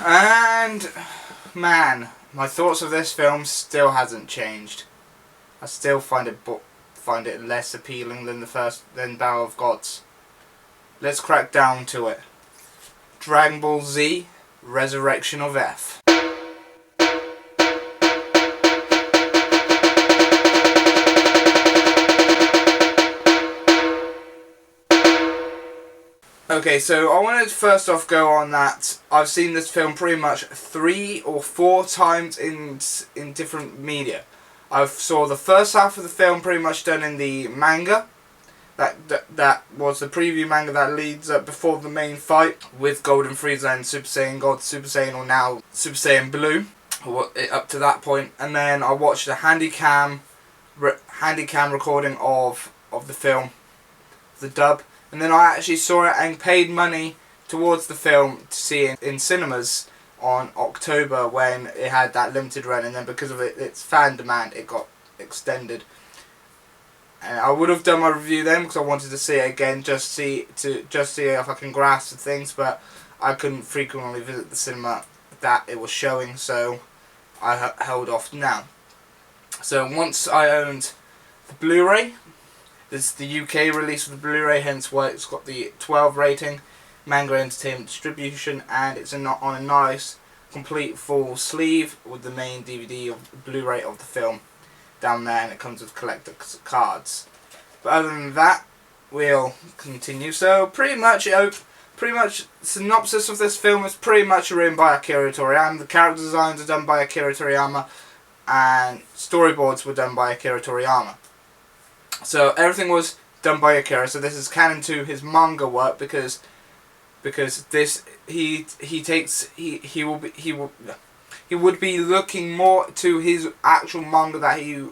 And man, my thoughts of this film still hasn't changed. I still find it less appealing than Battle of Gods. Let's crack down to it. Dragon Ball Z, Resurrection of F. Okay, so I wanted to first off go on that I've seen this film pretty much 3 or 4 times in different media. I saw the first half of the film pretty much done in the manga. That was the preview manga that leads up before the main fight with Golden Frieza and Super Saiyan God, Super Saiyan, or now Super Saiyan Blue, up to that point. And then I watched a handycam recording of the film, the dub. And then I actually saw it and paid money towards the film to see it in cinemas on October when it had that limited run, and then because of its fan demand, it got extended. And I would have done my review then because I wanted to see it again, just see if I can grasp the things, but I couldn't frequently visit the cinema that it was showing, so I held off now. So once I owned the Blu-ray. This is the UK release of the Blu-ray, hence why it's got the 12 rating, Manga Entertainment distribution, and it's on a nice, complete full sleeve with the main DVD of Blu-ray of the film down there, and it comes with collector's cards. But other than that, we'll continue. So pretty much synopsis of this film is pretty much written by Akira Toriyama. The character designs are done by Akira Toriyama, and storyboards were done by Akira Toriyama. So everything was done by Akira. So this is canon to his manga work because this he would be looking more to his actual manga that he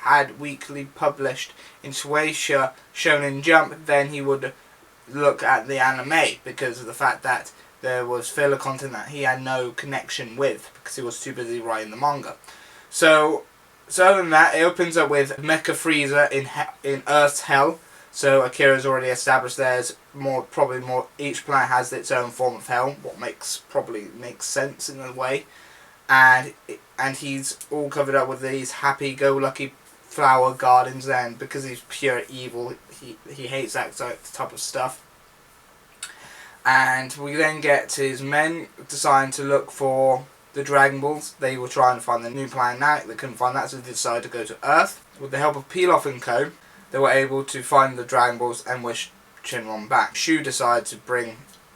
had weekly published in Shueisha Shonen Jump than he would look at the anime, because of the fact that there was filler content that he had no connection with because he was too busy writing the manga. So other than that, it opens up with Mecha Frieza in Earth's Hell. So Akira's already established there's probably more. Each planet has its own form of hell, what probably makes sense in a way. And he's all covered up with these happy-go-lucky flower gardens. Then because he's pure evil, he hates that type of stuff. And we then get his men deciding to look for the Dragon Balls. They were trying to find the new planet now. They couldn't find that, so they decided to go to Earth. With the help of Pilaf and Co., they were able to find the Dragon Balls and wish Shenron back. Shu decided to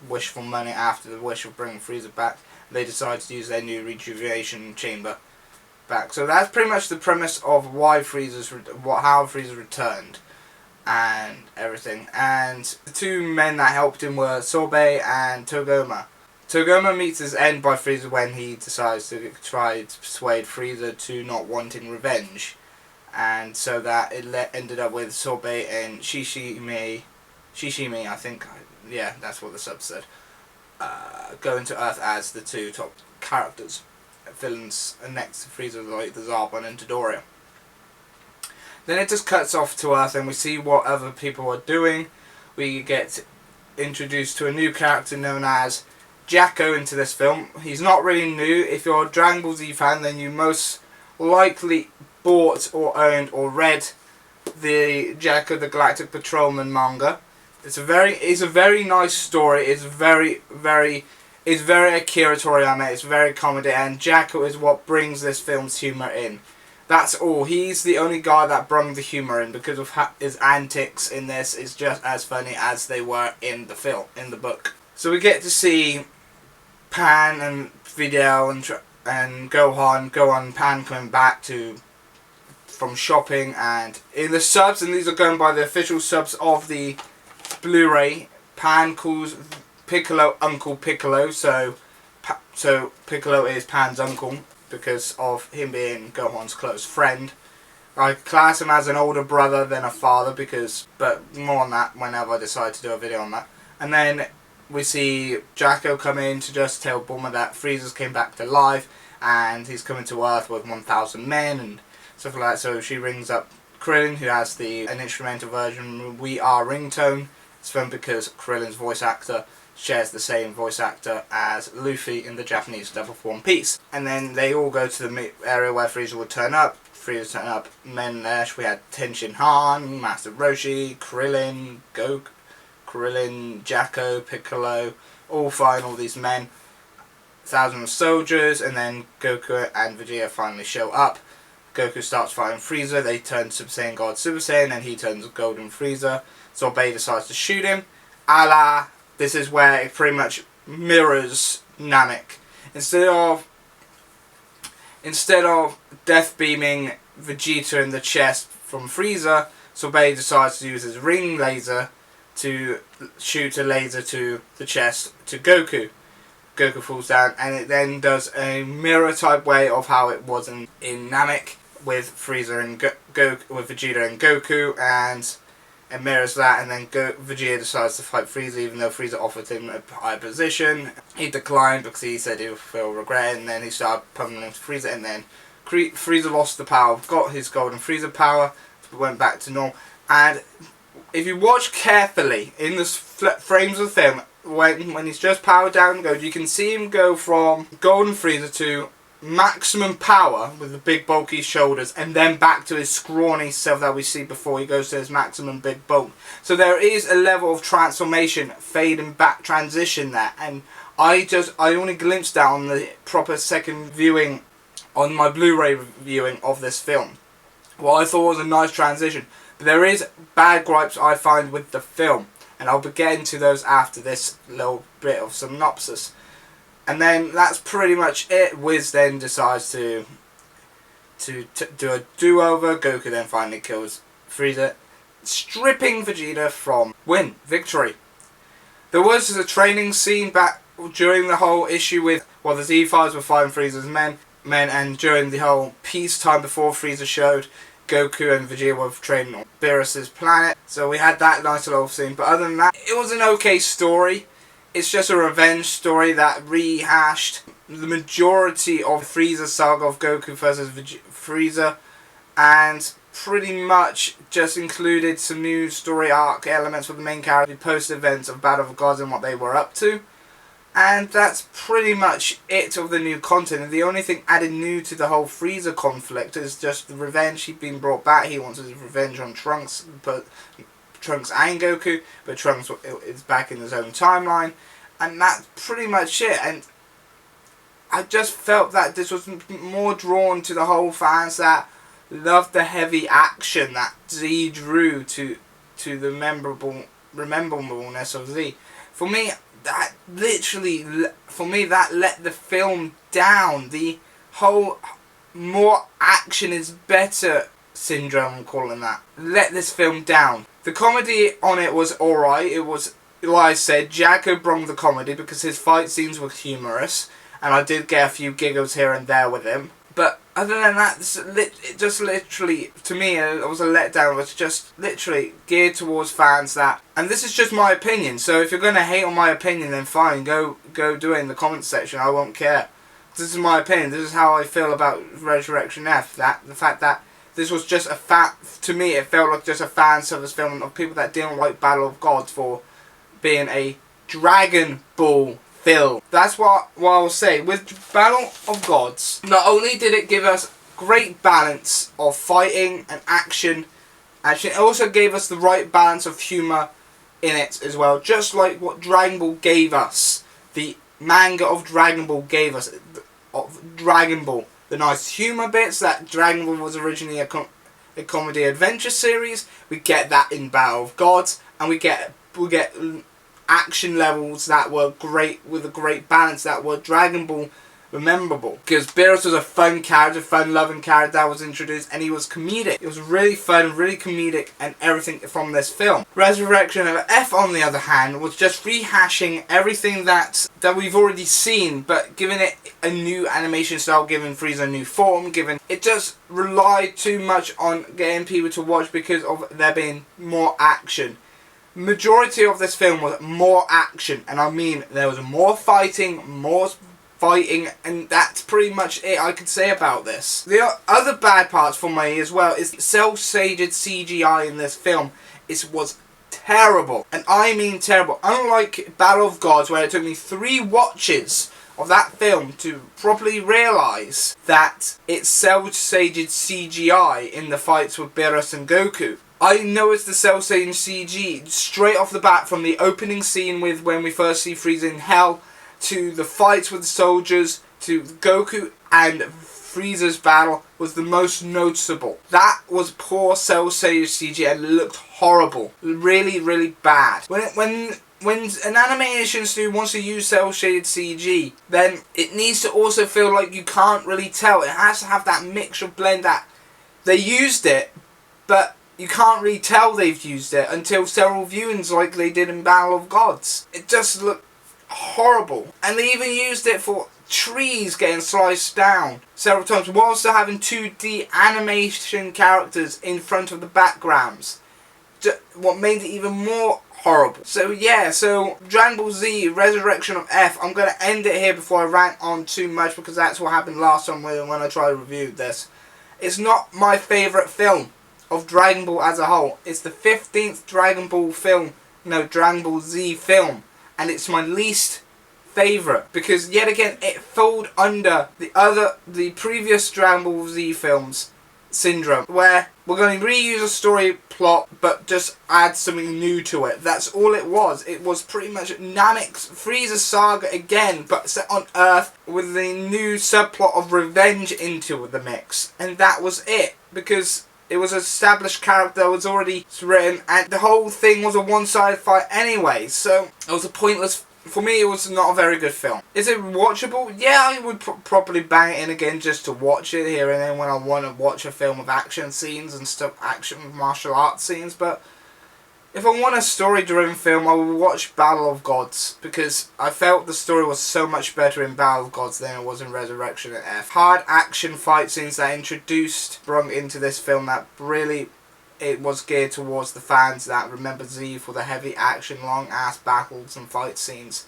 wish for money after the wish of bringing Frieza back. They decided to use their new rejuvenation chamber back. So that's pretty much the premise of how Frieza returned and everything. And the 2 men that helped him were Sorbet and Togoma. Togoma meets his end by Frieza when he decides to try to persuade Frieza to not wanting revenge. And so that it ended up with Sorbet and Shishime, I think, yeah, that's what the sub said, going to Earth as the 2 top characters, villains, and next to Frieza, like the Zarbon and Dodoria. Then it just cuts off to Earth and we see what other people are doing. We get introduced to a new character known as Jacko into this film. He's not really new. If you're a Dragon Ball Z fan, then you most likely bought or owned or read the Jacko the Galactic Patrolman manga. It's a very nice story. It's very Akira Toriyama. It's very comedy, and Jacko is what brings this film's humour in. That's all. He's the only guy that brought the humour in because of his antics in this is just as funny as they were in the film, in the book. So we get to see Pan and Videl and Gohan, Pan coming back from shopping, and in the subs, and these are going by the official subs of the Blu-ray, Pan calls Piccolo Uncle Piccolo, so Piccolo is Pan's uncle because of him being Gohan's close friend. I class him as an older brother than a father but more on that whenever I decide to do a video on that. And then we see Jacko come in to just tell Bulma that Frieza's came back to life and he's coming to Earth with 1,000 men and stuff like that. So she rings up Krillin, who has an instrumental version, We Are ringtone. It's fun because Krillin's voice actor shares the same voice actor as Luffy in the Japanese dub of One Piece. And then they all go to the area where Frieza would turn up. Frieza turn up. Men there, we had Tenshin Han, Master Roshi, Krillin, Goku, Krillin, Jacko, Piccolo, all fighting all these men. Thousands of soldiers, and then Goku and Vegeta finally show up. Goku starts fighting Frieza, they turn Super Saiyan God Super Saiyan, and he turns Golden Frieza. Sorbet decides to shoot him. This is where it pretty much mirrors Namek. Instead of death beaming Vegeta in the chest from Frieza, Sorbet decides to use his ring laser to shoot a laser to the chest to Goku. Goku falls down, and it then does a mirror type way of how it was in Namek with Frieza and with Vegeta and Goku, and it mirrors that. And then Vegeta decides to fight Frieza, even though Frieza offered him a higher position. He declined because he said he would feel regret, and then he started pummeling Frieza, and then Frieza lost the power, got his Golden Frieza power, went back to normal. And if you watch carefully in the frames of the film, when he's just powered down, you can see him go from Golden Frieza to maximum power with the big bulky shoulders, and then back to his scrawny self that we see before he goes to his maximum big bulk. So there is a level of transformation, fade and back transition there, and I only glimpsed that on the proper second viewing on my Blu-ray viewing of this film. What I thought was a nice transition, but there is bad gripes I find with the film, and I'll be getting to those after this little bit of synopsis. And then that's pretty much it. Wiz then decides to do a do-over. Goku then finally kills Frieza, stripping Vegeta from victory. There was a training scene back during the whole issue with, the Z5s were fighting Frieza's men, and during the whole peacetime before Frieza showed, Goku and Vegeta were training on Beerus's planet. So we had that nice little scene. But other than that, it was an okay story. It's just a revenge story that rehashed the majority of Frieza's saga of Goku versus Frieza, and pretty much just included some new story arc elements for the main character, post events of Battle of Gods and what they were up to. And that's pretty much it of the new content. And the only thing added new to the whole Frieza conflict is just the revenge. He's been brought back. He wants his revenge on Trunks, but Trunks and Goku, but Trunks is back in his own timeline, and that's pretty much it. And I just felt that this was more drawn to the whole fans that loved the heavy action that Z drew to the memorableness of Z. For me, that let the film down. The whole more action is better syndrome, I'm calling that, let this film down. The comedy on it was alright. It was, like I said, Jacko brought the comedy because his fight scenes were humorous, and I did get a few giggles here and there with him. But other than that, it just literally, to me, it was a letdown. It was just literally geared towards fans that, and this is just my opinion, so if you're going to hate on my opinion, then fine, go do it in the comments section, I won't care. This is my opinion, this is how I feel about Resurrection F, the fact that this was just to me it felt like just a fan service film of people that didn't like Battle of Gods for being a Dragon Ball film. That's what I'll say. With Battle of Gods, not only did it give us great balance of fighting and action, it also gave us the right balance of humour in it as well. Just like what Dragon Ball gave us, the manga of Dragon Ball gave us, of Dragon Ball. The nice humour bits that Dragon Ball was originally a comedy adventure series. We get that in Battle of Gods, and we get action levels that were great, with a great balance that were Dragon Ball memorable. Because Beerus was a fun character, fun-loving character that was introduced, and he was comedic. It was really fun, really comedic, and everything from this film. Resurrection of F, on the other hand, was just rehashing everything that we've already seen, but giving it a new animation style, giving Frieza a new form, it just relied too much on getting people to watch because of there being more action. Majority of this film was more action, and I mean there was more fighting, and that's pretty much it I could say about this. The other bad parts for me as well is cel-shaded CGI in this film. It was terrible. And I mean terrible. Unlike Battle of Gods, where it took me 3 watches of that film to properly realise that it's cel-shaded CGI in the fights with Beerus and Goku. I know it's the cel-shaded CG straight off the bat, from the opening scene with when we first see Frieza in Hell, to the fights with the soldiers, to Goku and Frieza's battle was the most noticeable. That was poor cel-shaded CG and it looked horrible. Really, really bad. When an animation studio wants to use cel-shaded CG, then it needs to also feel like you can't really tell. It has to have that mixture blend that they used it, but you can't really tell they've used it until several viewings like they did in Battle of Gods. It just looked horrible. And they even used it for trees getting sliced down several times, whilst having 2D animation characters in front of the backgrounds. What made it even more horrible. So yeah, so Dragon Ball Z Resurrection of F, I'm going to end it here before I rant on too much, because that's what happened last time when I tried to review this. It's not my favourite film of Dragon Ball as a whole. It's the 15th Dragon Ball Z film, and it's my least favourite, because yet again it fell under the previous Dragon Ball Z films syndrome, where we're going to reuse a story plot but just add something new to it. That's all it was. It was pretty much Namek's Frieza saga again, but set on Earth with the new subplot of revenge into the mix, and that was it, because it was an established character that was already written, and the whole thing was a one-sided fight anyway, so it was a pointless. For me, it was not a very good film. Is it watchable? Yeah, I would probably bang it in again just to watch it here and then when I want to watch a film with action scenes and stuff, action martial arts scenes. But if I want a story-driven film, I will watch Battle of Gods, because I felt the story was so much better in Battle of Gods than it was in Resurrection of F. Hard action fight scenes that brought into this film that really, it was geared towards the fans that remember Z for the heavy action, long ass battles and fight scenes.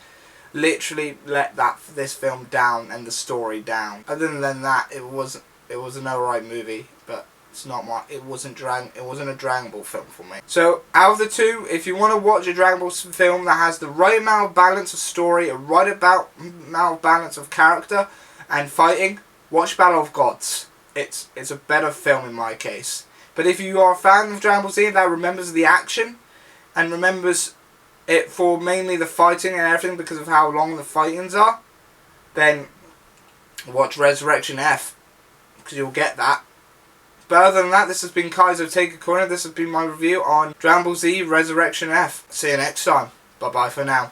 Literally let this film down and the story down. Other than that, it was an alright movie, but it's not it wasn't a Dragon Ball film for me. So out of the two, if you want to watch a Dragon Ball film that has the right amount of balance of story, a right amount of balance of character and fighting, watch Battle of Gods. It's a better film in my case. But if you are a fan of Dragon Ball Z that remembers the action and remembers it for mainly the fighting and everything because of how long the fightings are, then watch Resurrection F, because you'll get that. But other than that, this has been Kaizo Take a Corner. This has been my review on Dragon Ball Z Resurrection F. See you next time. Bye bye for now.